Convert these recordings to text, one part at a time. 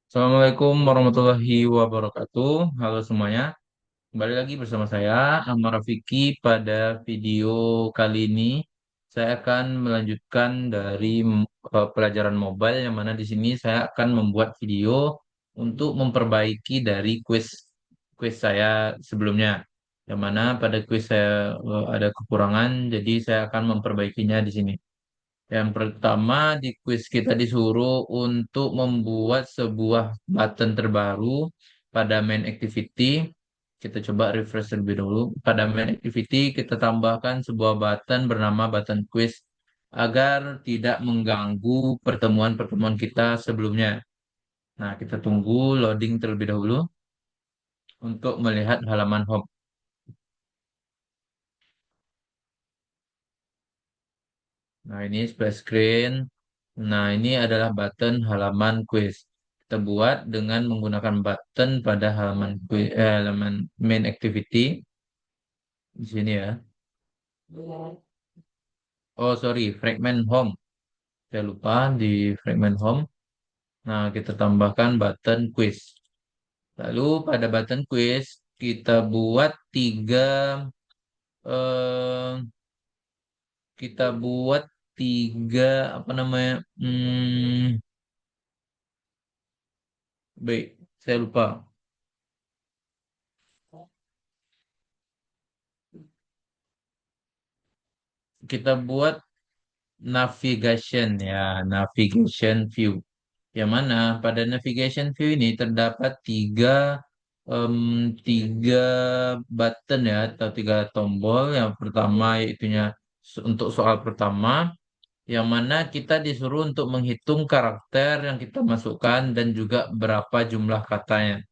Assalamualaikum warahmatullahi wabarakatuh. Halo semuanya. Kembali lagi bersama saya, Ahmad Rafiki. Pada video kali ini, saya akan melanjutkan dari pelajaran mobile, yang mana di sini saya akan membuat video untuk memperbaiki dari quiz saya sebelumnya. Yang mana pada quiz saya ada kekurangan, jadi saya akan memperbaikinya di sini. Yang pertama di quiz kita disuruh untuk membuat sebuah button terbaru pada main activity. Kita coba refresh terlebih dahulu. Pada main activity kita tambahkan sebuah button bernama button quiz agar tidak mengganggu pertemuan-pertemuan kita sebelumnya. Nah, kita tunggu loading terlebih dahulu untuk melihat halaman home. Nah, ini splash screen. Nah, ini adalah button halaman quiz. Kita buat dengan menggunakan button pada halaman quiz, halaman main activity di sini ya. Oh, sorry, fragment home. Saya lupa di fragment home. Nah, kita tambahkan button quiz. Lalu pada button quiz kita buat eh, kita buat tiga apa namanya? Baik, saya lupa. Kita buat navigation ya, navigation view. Yang mana pada navigation view ini terdapat em, tiga button ya, atau tiga tombol. Yang pertama yaitunya untuk soal pertama, yang mana kita disuruh untuk menghitung karakter yang kita masukkan dan juga berapa jumlah katanya.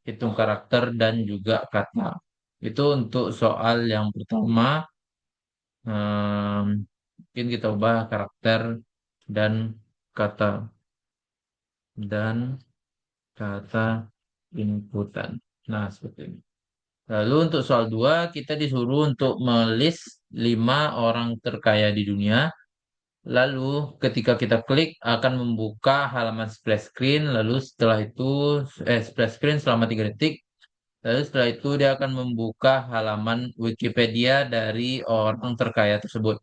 Hitung karakter dan juga kata. Itu untuk soal yang pertama. Em, Mungkin kita ubah karakter dan kata dan kata inputan. Nah, seperti ini. Lalu untuk soal 2 kita disuruh untuk melis 5 orang terkaya di dunia. Lalu ketika kita klik akan membuka halaman splash screen. Lalu setelah itu splash screen selama 3 detik. Lalu setelah itu dia akan membuka halaman Wikipedia dari orang terkaya tersebut.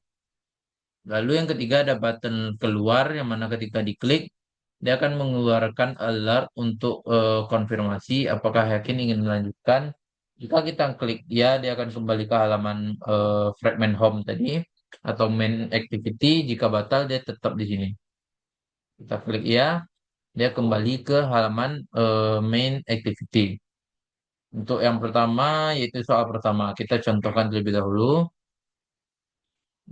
Lalu yang ketiga ada button keluar, yang mana ketika diklik dia akan mengeluarkan alert untuk konfirmasi apakah yakin ingin melanjutkan. Jika kita klik ya, dia akan kembali ke halaman fragment home tadi atau main activity. Jika batal dia tetap di sini. Kita klik ya, dia kembali ke halaman main activity. Untuk yang pertama yaitu soal pertama, kita contohkan terlebih dahulu.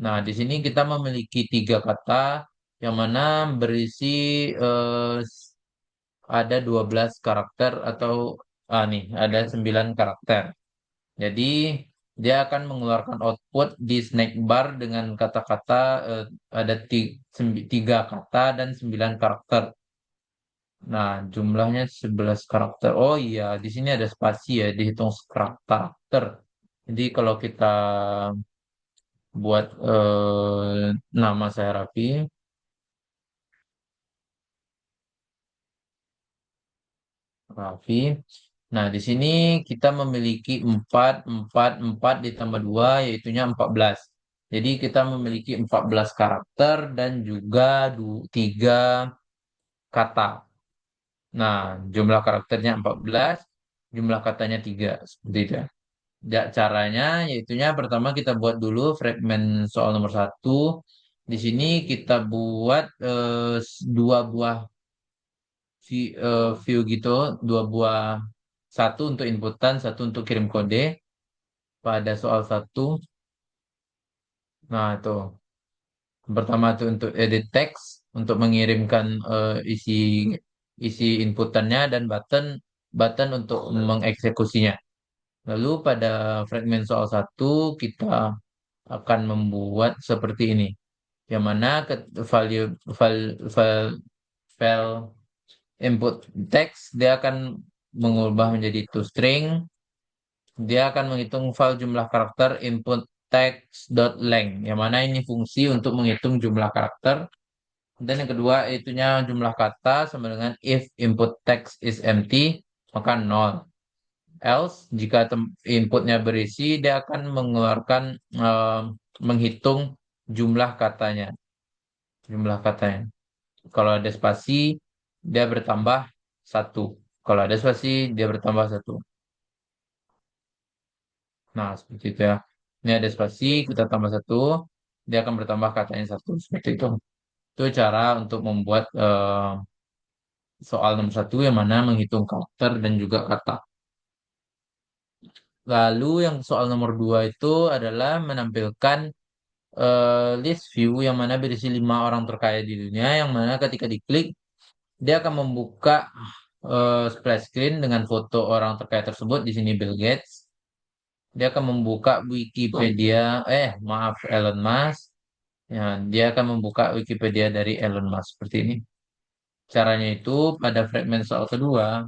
Nah, di sini kita memiliki tiga kata yang mana berisi ada 12 karakter atau nih, ada 9 karakter. Jadi, dia akan mengeluarkan output di snack bar dengan kata-kata ada tiga kata dan 9 karakter. Nah, jumlahnya 11 karakter. Oh iya, di sini ada spasi ya, dihitung karakter. Jadi kalau kita buat nama saya Raffi. Nah, di sini kita memiliki 4 4 4 ditambah 2 yaitunya 14. Jadi kita memiliki 14 karakter dan juga 3 kata. Nah, jumlah karakternya 14, jumlah katanya 3. Seperti itu ya. Caranya yaitunya pertama kita buat dulu fragmen soal nomor satu. Di sini kita buat dua buah view gitu, dua buah, satu untuk inputan, satu untuk kirim kode pada soal satu. Nah, itu pertama itu untuk edit teks, untuk mengirimkan isi isi inputannya dan button button untuk mengeksekusinya. Lalu pada fragmen soal satu kita akan membuat seperti ini, yang mana ke value file file file input teks dia akan mengubah menjadi toString. Dia akan menghitung file jumlah karakter input text.length, yang mana ini fungsi untuk menghitung jumlah karakter. Dan yang kedua itunya jumlah kata sama dengan if input text is empty, maka nol. Else, jika inputnya berisi, dia akan mengeluarkan, menghitung jumlah katanya. Jumlah katanya. Kalau ada spasi, dia bertambah satu. Kalau ada spasi, dia bertambah satu. Nah, seperti itu ya. Ini ada spasi, kita tambah satu, dia akan bertambah katanya satu. Seperti itu. Itu cara untuk membuat soal nomor satu yang mana menghitung karakter dan juga kata. Lalu yang soal nomor dua itu adalah menampilkan list view yang mana berisi 5 orang terkaya di dunia, yang mana ketika diklik dia akan membuka splash screen dengan foto orang terkaya tersebut. Di sini Bill Gates. Dia akan membuka Wikipedia, maaf, Elon Musk. Ya, dia akan membuka Wikipedia dari Elon Musk seperti ini. Caranya itu pada fragmen soal kedua,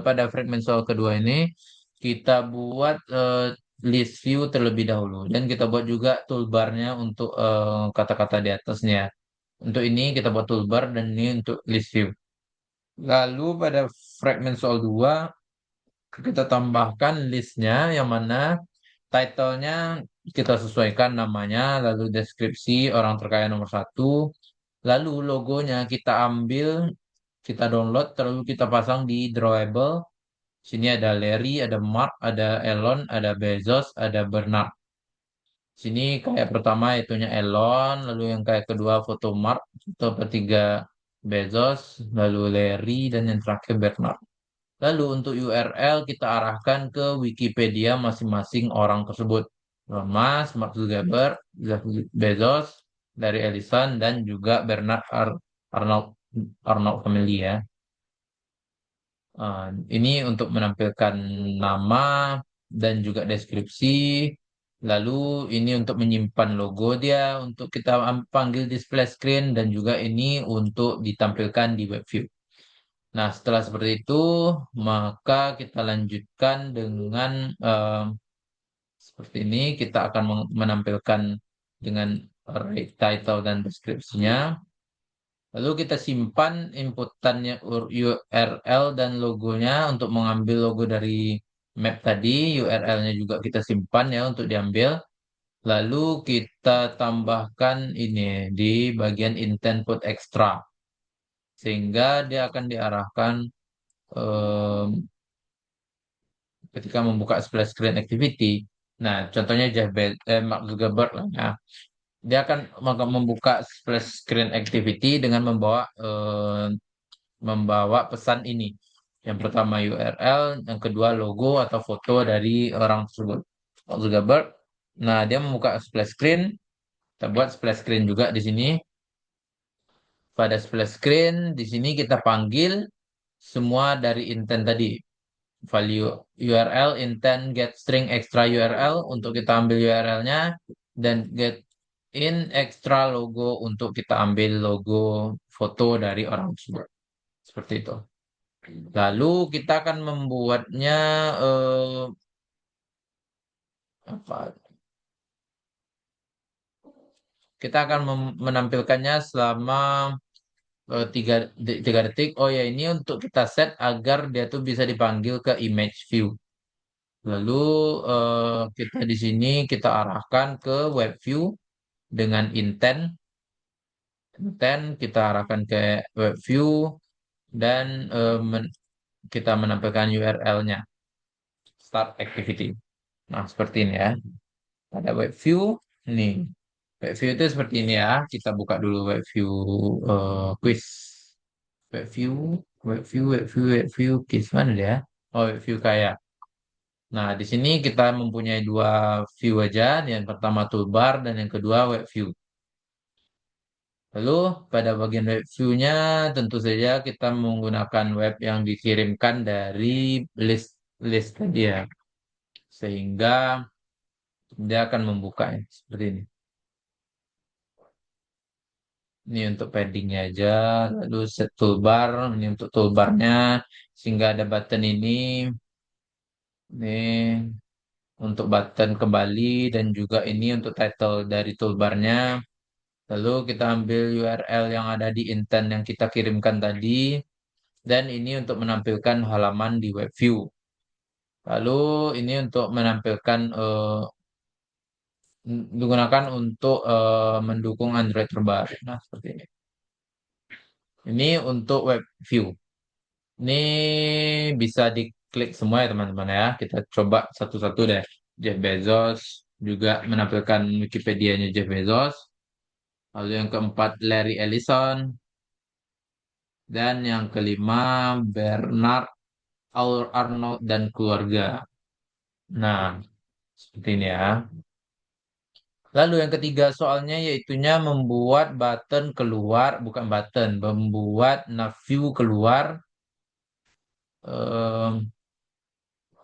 pada fragmen soal kedua ini kita buat list view terlebih dahulu dan kita buat juga toolbarnya untuk kata-kata di atasnya. Untuk ini kita buat toolbar dan ini untuk list view. Lalu pada fragmen soal 2 kita tambahkan listnya yang mana title-nya kita sesuaikan namanya, lalu deskripsi orang terkaya nomor satu, lalu logonya kita ambil, kita download, terlalu kita pasang di drawable. Sini ada Larry, ada Mark, ada Elon, ada Bezos, ada Bernard. Sini kayak pertama itunya Elon, lalu yang kayak kedua foto Mark, foto ketiga Bezos, lalu Larry, dan yang terakhir Bernard. Lalu untuk URL kita arahkan ke Wikipedia masing-masing orang tersebut. Elon Musk, Mark Zuckerberg, Jeff Bezos, dari Ellison, dan juga Bernard Arnold Arnold family ya. Uh, ini untuk menampilkan nama dan juga deskripsi. Lalu ini untuk menyimpan logo dia untuk kita panggil display screen dan juga ini untuk ditampilkan di web view. Nah, setelah seperti itu, maka kita lanjutkan dengan seperti ini. Kita akan menampilkan dengan right title dan deskripsinya. Lalu kita simpan inputannya URL dan logonya untuk mengambil logo dari map tadi. URL-nya juga kita simpan ya untuk diambil. Lalu kita tambahkan ini di bagian intent put extra. Sehingga dia akan diarahkan em, ketika membuka splash screen activity. Nah, contohnya Mark Zuckerberg lah. Nah, dia akan membuka splash screen activity dengan membawa pesan ini. Yang pertama URL, yang kedua logo atau foto dari orang tersebut. Mark Zuckerberg. Nah, dia membuka splash screen. Kita buat splash screen juga di sini. Pada splash screen di sini kita panggil semua dari intent tadi. Value URL, intent, get string, extra URL untuk kita ambil URL-nya, dan get in extra logo untuk kita ambil logo foto dari orang tersebut. Seperti itu. Lalu kita akan membuatnya apa? Kita akan menampilkannya selama 3 detik. Oh ya, ini untuk kita set agar dia tuh bisa dipanggil ke image view. Lalu kita di sini kita arahkan ke web view dengan intent kita arahkan ke web view dan kita menampilkan URL-nya start activity. Nah, seperti ini ya. Pada web view nih. Web view itu seperti ini ya. Kita buka dulu web view quiz. Web view, web view quiz mana dia? Oh, web view kayak. Nah, di sini kita mempunyai dua view aja. Yang pertama toolbar dan yang kedua web view. Lalu pada bagian web view-nya tentu saja kita menggunakan web yang dikirimkan dari list list tadi ya. Sehingga dia akan membukanya seperti ini. Ini untuk paddingnya aja. Lalu set toolbar, ini untuk toolbarnya. Sehingga ada button ini. Ini untuk button kembali dan juga ini untuk title dari toolbarnya. Lalu kita ambil URL yang ada di intent yang kita kirimkan tadi. Dan ini untuk menampilkan halaman di web view. Lalu ini untuk menampilkan digunakan untuk mendukung Android terbaru. Nah, seperti ini. Ini untuk web view. Ini bisa diklik semua ya teman-teman ya. Kita coba satu-satu deh. Jeff Bezos juga menampilkan Wikipedia-nya Jeff Bezos. Lalu yang keempat Larry Ellison. Dan yang kelima Bernard Arnold dan keluarga. Nah, seperti ini ya. Lalu yang ketiga soalnya yaitunya membuat button keluar, bukan button, membuat nav view keluar, eh,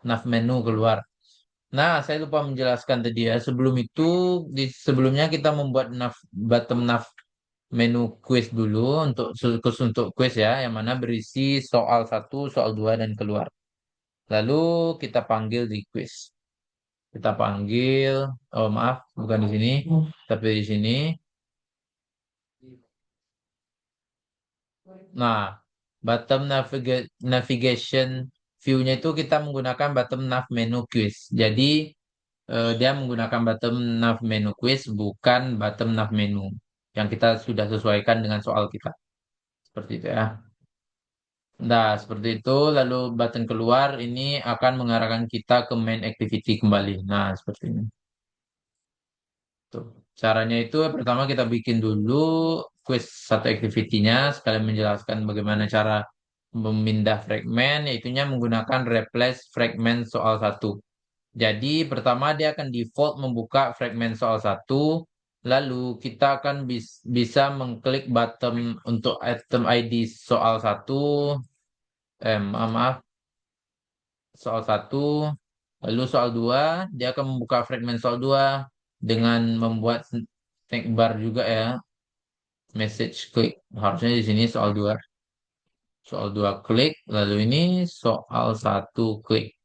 nav menu keluar. Nah, saya lupa menjelaskan tadi ya. Sebelum itu, sebelumnya kita membuat bottom nav menu quiz dulu untuk khusus untuk quiz ya, yang mana berisi soal satu, soal dua dan keluar. Lalu kita panggil di quiz. Kita panggil, oh maaf, bukan di sini, tapi di sini. Nah, navigation view-nya itu kita menggunakan bottom nav menu quiz. Jadi dia menggunakan bottom nav menu quiz, bukan bottom nav menu yang kita sudah sesuaikan dengan soal kita. Seperti itu ya. Nah, seperti itu. Lalu button keluar ini akan mengarahkan kita ke main activity kembali. Nah, seperti ini. Tuh. Caranya itu pertama kita bikin dulu quiz satu activity-nya sekalian menjelaskan bagaimana cara memindah fragmen, yaitunya menggunakan replace fragment soal satu. Jadi pertama dia akan default membuka fragmen soal satu, lalu kita akan bisa mengklik button untuk item ID soal satu, maaf, soal satu, lalu soal dua, dia akan membuka fragmen soal dua dengan membuat snack bar juga ya, message klik. Harusnya di sini soal dua klik, lalu ini soal satu klik.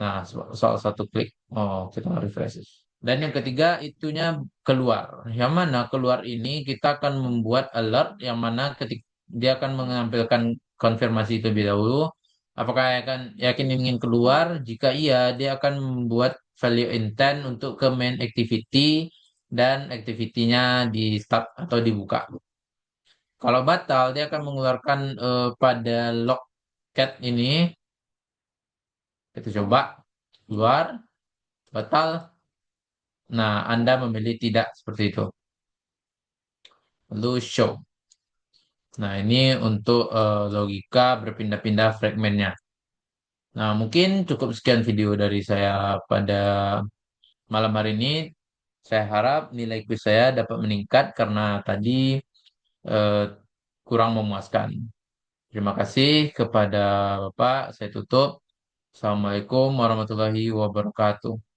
Nah, soal satu klik. Oh, kita refresh. Dan yang ketiga itunya keluar. Yang mana keluar ini kita akan membuat alert yang mana ketika dia akan menampilkan konfirmasi itu lebih dahulu. Apakah akan yakin ingin keluar? Jika iya, dia akan membuat value intent untuk ke main activity dan activity-nya di start atau dibuka. Kalau batal, dia akan mengeluarkan pada logcat ini. Kita coba keluar, batal. Nah, Anda memilih tidak seperti itu. Lalu show. Nah, ini untuk logika berpindah-pindah fragmennya. Nah, mungkin cukup sekian video dari saya pada malam hari ini. Saya harap nilai quiz saya dapat meningkat karena tadi eh, kurang memuaskan. Terima kasih kepada Bapak. Saya tutup. Assalamualaikum warahmatullahi wabarakatuh.